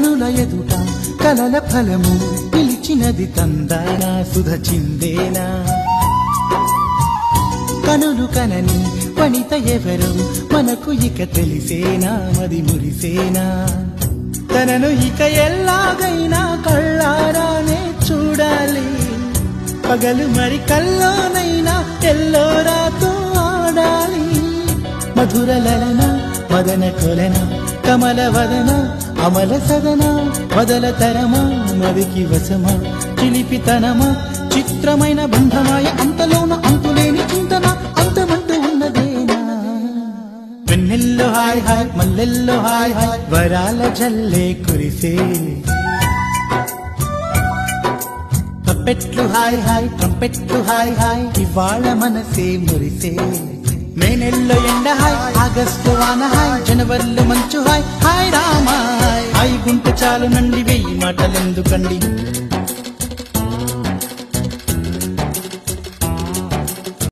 కనుల ఎదుట కలల ఫలము పిలిచినది తందానా సుధ చిందేనా కనులు కనని వనిత ఎవరు మనకు ఇక తెలిసేనా మది మురిసేనా తనను ఇక ఎల్లాగైనా కళ్ళారానే చూడాలి పగలు మరి కల్లోనైనా ఎల్లోరాతో ఆడాలి మధుర లలన మదన కొలన కమల వదన అమల సదన వదల తరమా మదికి వశమా చిలిపితనమా చిత్రమైన బంధమాయ అంతలోన అంతులేని చింతన అంతమంటూ ఉన్నదేనా వెన్నెల్లో హాయ్ హాయ్ మల్లెల్లో హాయ్ హాయ్ వరాల జల్లే కురిసే పప్పెట్లు హాయ్ హాయ్ ట్రంపెట్లు హాయ్ హాయ్ ఇవాళ మనసే మురిసే మేనెల్లో ఎండ హాయ్ ఆగస్టు వాన హాయ్ జనవరిలో మంచు హాయ్ హాయ్ రామాయ్ హాయ్ గుంట చాలు నండి వెయ్యి మాటలెందుకండి